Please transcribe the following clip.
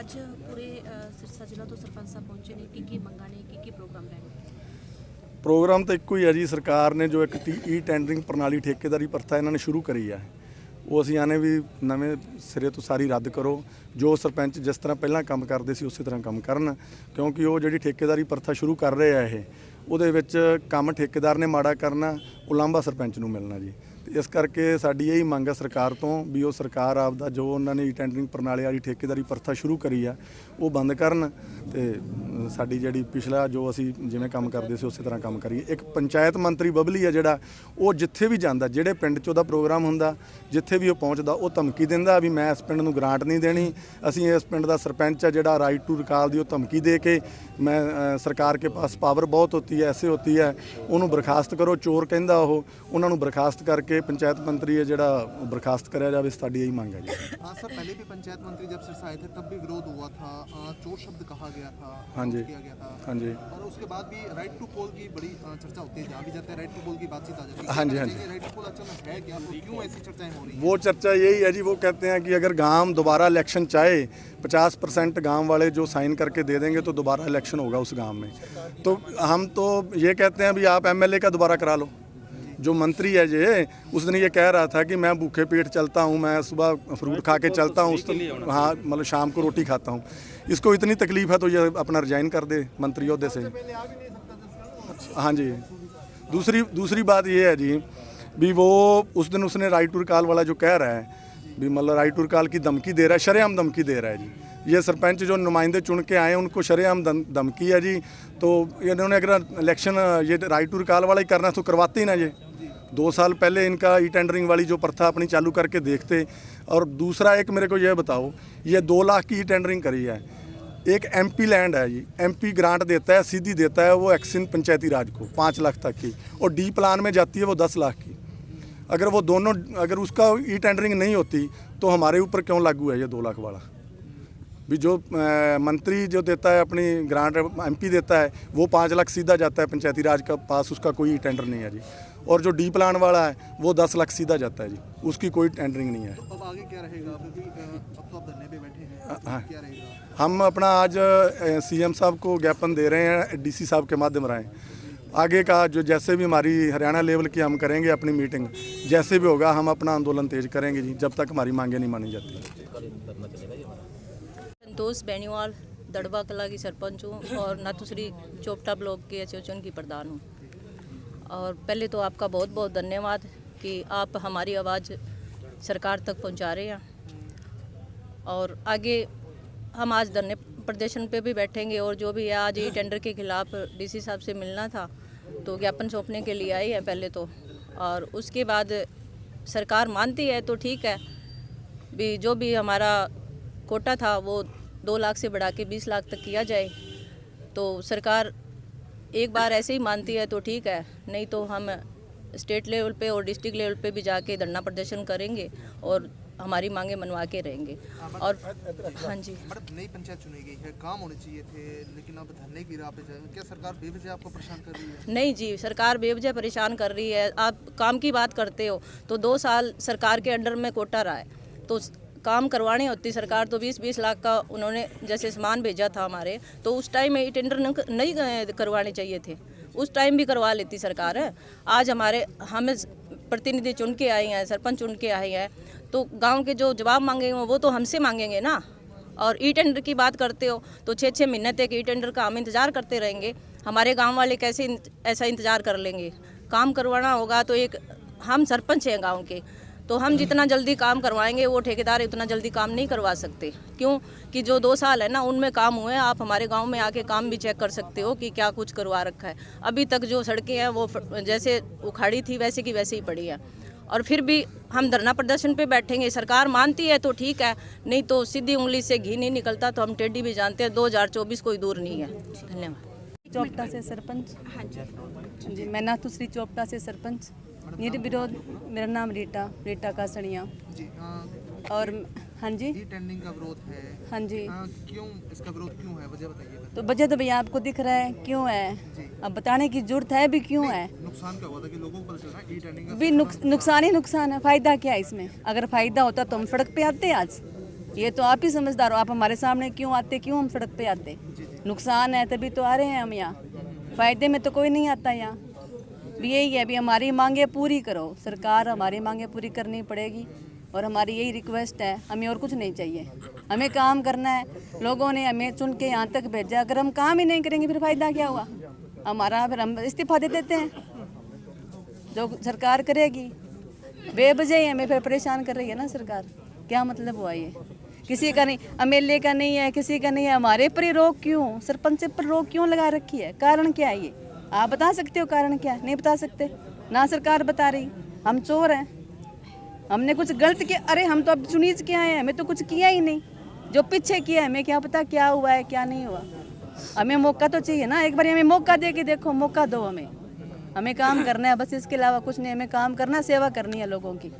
ਅੱਜ ਪੂਰੇ ਸਿਰਸਾ ਜ਼ਿਲ੍ਹਾ ਤੋਂ ਸਰਪੰਚ ਸਾਹਿਬ ਪਹੁੰਚੇ ਨੇ, ਕੀ ਮੰਗਾਂ ਨੇ, ਕੀ ਪ੍ਰੋਗਰਾਮ ਰਹਿਣਗੇ? ਪ੍ਰੋਗਰਾਮ ਤਾਂ ਇੱਕੋ ਹੀ ਹੈ ਜੀ। ਸਰਕਾਰ ਨੇ ਜੋ ਇੱਕ ਈ ਟੈਂਡਰਿੰਗ ਪ੍ਰਣਾਲੀ ਠੇਕੇਦਾਰੀ ਪ੍ਰਥਾ ਇਹਨਾਂ ਨੇ ਸ਼ੁਰੂ ਕਰੀ ਹੈ, ਉਹ ਅਸੀਂ ਆਨੇ ਵੀ ਨਵੇਂ ਸਿਰੇ ਤੋਂ ਸਾਰੀ ਰੱਦ ਕਰੋ। ਜੋ ਸਰਪੰਚ ਜਿਸ ਤਰ੍ਹਾਂ ਪਹਿਲਾਂ ਕੰਮ ਕਰਦੇ ਸੀ ਉਸੇ ਤਰ੍ਹਾਂ ਕੰਮ ਕਰਨ, ਕਿਉਂਕਿ ਉਹ ਜਿਹੜੀ ਠੇਕੇਦਾਰੀ ਪ੍ਰਥਾ ਸ਼ੁਰੂ ਕਰ ਰਹੇ ਆ ਉਹਦੇ ਵਿੱਚ ਕੰਮ ਠੇਕੇਦਾਰ ਨੇ ਮਾੜਾ ਕਰਨਾ, ਉਲਾਂਭਾ ਸਰਪੰਚ ਨੂੰ ਮਿਲਣਾ ਜੀ। ਇਸ ਕਰਕੇ ਸਾਡੀ ਇਹੀ ਮੰਗ ਹੈ ਸਰਕਾਰ ਤੋਂ ਵੀ ਉਹ ਸਰਕਾਰ ਆਪਦਾ ਜੋ ਉਹਨਾਂ ਨੇ ਟੈਂਡਰਿੰਗ ਪ੍ਰਣਾਲੀ ਵਾਲੀ ਠੇਕੇਦਾਰੀ ਪ੍ਰਥਾ ਸ਼ੁਰੂ ਕਰੀ ਆ ਉਹ ਬੰਦ ਕਰਨ ਤੇ ਸਾਡੀ ਜਿਹੜੀ ਪਿਛਲਾ ਜੋ ਅਸੀਂ ਜਿਵੇਂ ਕੰਮ ਕਰਦੇ ਸੀ ਉਸੇ ਤਰ੍ਹਾਂ ਕੰਮ ਕਰੀਏ। ਇੱਕ ਪੰਚਾਇਤ ਮੰਤਰੀ ਬਬਲੀ ਆ ਜਿਹੜਾ, ਉਹ ਜਿੱਥੇ ਵੀ ਜਾਂਦਾ, ਜਿਹੜੇ ਪਿੰਡ 'ਚ ਉਹਦਾ ਪ੍ਰੋਗਰਾਮ ਹੁੰਦਾ, ਜਿੱਥੇ ਵੀ ਉਹ ਪਹੁੰਚਦਾ, ਉਹ ਧਮਕੀ ਦਿੰਦਾ ਵੀ ਮੈਂ ਇਸ ਪਿੰਡ ਨੂੰ ਗ੍ਰਾਂਟ ਨਹੀਂ ਦੇਣੀ, ਅਸੀਂ ਇਸ ਪਿੰਡ ਦਾ ਸਰਪੰਚ ਆ ਜਿਹੜਾ ਰਾਈਟ ਟੂ ਰਿਕਾਲ ਦੀ ਉਹ ਧਮਕੀ ਦੇ ਕੇ ਮੈਂ ਸਰਕਾਰ ਕੇ ਪਾਸ ਪਾਵਰ ਬਹੁਤ ਹੋਤੀ ਹੈ, ਐਸੇ ਹੋਤੀ ਹੈ, ਉਹਨੂੰ ਬਰਖਾਸਤ ਕਰੋ, ਚੋਰ ਕਹਿੰਦਾ ਉਹ, ਉਹਨਾਂ ਨੂੰ ਬਰਖਾਸਤ ਕਰਕੇ पंचायत मंत्री है जड़ा बर्खास्त कराया जाए, साड़ी यही मांग है जी। हाँ सर, पहले भी पंचायत मंत्री जब सिरसा आए थे तब भी विरोध हुआ था, चोर शब्द कहा गया था, हाँ जी, किया गया था, हाँ जी, और उसके बाद भी राइट टू पोल की बड़ी चर्चा होती है, जहाँ भी जाते हैं राइट टू पोल की बातचीत आ जाती है। हाँ जी, हाँ जी। राइट टू पोल असल में है क्या, तो क्यों ऐसी चर्चाएं हो रही हैं? वो चर्चा यही है जी, वो कहते हैं कि अगर गांव दोबारा इलेक्शन चाहे 50% गांव वाले जो साइन करके दे देंगे तो दोबारा इलेक्शन होगा उस गांव में। तो हम तो ये कहते हैं भी आप MLA का दोबारा करा लो। जो मंत्री है ये उस दिन ये कह रहा था कि मैं भूखे पेट चलता हूँ, मैं सुबह फ्रूट खा के चलता हूँ, हाँ मतलब शाम को रोटी खाता हूँ। इसको इतनी तकलीफ है तो ये अपना रिजाइन कर दे मंत्री ओहदे से। हाँ जी। दूसरी बात ये है जी भी वो उस दिन उसने राइट टू रिकॉल वाला जो कह रहा है भी मतलब राइट टू रिकॉल की धमकी दे रहा है, शरेआम धमकी दे रहा है जी। ये सरपंच जो नुमाइंदे चुन के आए उनको शरेआम धमकी है जी। तो इन्होंने अगर इलेक्शन ये राइट टू रिकॉल वाला ही करना तो करवाते ही ना ये। 2 साल पहले इनका ई टेंडरिंग वाली जो प्रथा अपनी चालू करके देखते। और दूसरा एक मेरे को ये बताओ, ये 2 लाख की ई टेंडरिंग करी है, एक MP लैंड है जी, MP ग्रांट देता है, सीधी देता है वो एक्सिन पंचायती राज को 5 लाख तक की, और D प्लान में जाती है वो 10 लाख की। अगर वो दोनों, अगर उसका ई टेंडरिंग नहीं होती तो हमारे ऊपर क्यों लागू है ये 2 लाख वाला? भी जो मंत्री जो देता है अपनी ग्रांट, MP देता है, वो 5 लाख सीधा जाता है पंचायती राज का पास, उसका कोई टेंडर नहीं है जी। और जो D प्लान वाला है वो 10 लाख सीधा जाता है जी, उसकी कोई टेंडरिंग नहीं है। तो अब आगे क्या रहेगा? अब तो आप धरने पे बैठे हैं, हाँ, क्या रहेगा? हम अपना आज CM साहब को ज्ञापन दे रहे हैं DC साहब के माध्यम राय। आगे का जो जैसे भी हमारी हरियाणा लेवल की हम करेंगे अपनी मीटिंग, जैसे भी होगा हम अपना आंदोलन तेज करेंगे जी, जब तक हमारी मांगें नहीं मानी जाती। संतोष बेनीवाल दड़बा कला की सरपंच हूँ और नाथुश्री चोपटा ब्लॉक के एसोसिएशन की प्रधान हूँ। और पहले तो आपका बहुत बहुत धन्यवाद कि आप हमारी आवाज़ सरकार तक पहुँचा रहे हैं। और आगे हम आज धरने प्रदर्शन पे भी बैठेंगे, और जो भी है आज ये टेंडर के खिलाफ DC साहब से मिलना था तो ज्ञापन सौंपने के लिए आई है पहले तो। और उसके बाद सरकार मानती है तो ठीक है, भी जो भी हमारा कोटा था वो 2 लाख से बढ़ा के 20 लाख तक किया जाए। तो सरकार एक बार ऐसे ही मानती है तो ठीक है, नहीं तो हम स्टेट लेवल पे और डिस्ट्रिक्ट लेवल पे भी जाके धरना प्रदर्शन करेंगे और हमारी मांगे मनवा के रहेंगे। और हाँ जी, मैडम नई पंचायत चुनी गई है, काम होने चाहिए थे, लेकिन अब धरने की राह पे जाए, क्या सरकार बेवजह आपको परेशान कर रही है? नहीं जी, सरकार बेवजह परेशान कर रही है। आप काम की बात करते हो तो 2 साल सरकार के अंडर में कोटा रहा है, तो काम करवानी होती सरकार तो 20-20 लाख का उन्होंने जैसे सामान भेजा था हमारे, तो उस टाइम में ये टेंडर नहीं करवाने चाहिए थे, उस टाइम भी करवा लेती सरकार है। आज हमें प्रतिनिधि चुन के आए हैं, सरपंच चुन के आए हैं, तो गांव के जो जवाब मांगेंगे वो तो हमसे मांगेंगे ना। और ई टेंडर की बात करते हो तो 6-6 महीने तक ई टेंडर का हम इंतज़ार करते रहेंगे। हमारे गांव वाले कैसे ऐसा इंतज़ार कर लेंगे? काम करवाना होगा तो एक हम सरपंच हैं गांव के, तो हम जितना जल्दी काम करवाएंगे वो ठेकेदार उतना जल्दी काम नहीं करवा सकते। क्यों कि जो 2 साल है ना उनमें काम हुए, आप हमारे गांव में आके काम भी चेक कर सकते हो कि क्या कुछ करवा रखा है। अभी तक जो सड़कें हैं वो जैसे उखाड़ी थी वैसे की वैसे ही पड़ी है। और फिर भी हम धरना प्रदर्शन पे बैठेंगे, सरकार मानती है तो ठीक है, नहीं तो सीधी उंगली से घी नहीं निकलता, तो हम टेढ़ी भी जानते हैं। 2024 कोई दूर नहीं है। धन्यवाद। चोपटा से सरपंच। हाँ जी, मैं नाथुश्री चोपटा से सरपंच। निर्विरोध मेरा नाम रीटा कासड़िया जी। और हाँ जी, टेंडरिंग का विरोध है। हाँ जी। क्यों इसका विरोध क्यों है, वजह बताइए। तो वजह तो भैया आपको दिख रहा है क्यों है, अब बताने की जरूरत है भी क्यों है। नुकसान क्या हुआ था कि लोगों को पता चल रहा है ई टेंडरिंग का भी नुकसान ही नुकसान है, फायदा क्या है इसमें? अगर फायदा होता तो हम सड़क पे आते आज। ये तो आप ही समझदार हो, आप हमारे सामने क्यों आते, क्यों हम सड़क पे आते? नुकसान है तभी तो आ रहे हैं हम यहाँ, फ़ायदे में तो कोई नहीं आता यहाँ। भी यही है, अभी हमारी मांगे पूरी करो सरकार, हमारी मांगे पूरी करनी पड़ेगी और हमारी यही रिक्वेस्ट है, हमें और कुछ नहीं चाहिए, हमें काम करना है। लोगों ने हमें चुन के यहाँ तक भेजा, अगर हम काम ही नहीं करेंगे फिर फ़ायदा क्या हुआ हमारा? फिर हम इस्तीफा दे देते हैं, जो सरकार करेगी। बेवजह हमें फिर परेशान कर रही है ना सरकार, क्या मतलब हुआ ये? किसी का नहीं, एमएलए का नहीं है, किसी का नहीं है, हमारे पर ही रोक क्यों, सरपंच पर रोक क्यों लगा रखी है? कारण क्या है ये? आप बता सकते हो कारण क्या है? नहीं बता सकते ना, सरकार बता रही। हम चोर हैं, हमने कुछ गलत किया? अरे हम तो अब चुनीज के आए हैं, हमें तो कुछ किया ही नहीं। जो पीछे किया है हमें क्या पता क्या हुआ है क्या नहीं हुआ। हमें मौका तो चाहिए ना, एक बार हमें मौका दे के देखो, मौका दो हमें काम करना है बस, इसके अलावा कुछ नहीं। हमें काम करना, सेवा करनी है लोगों की।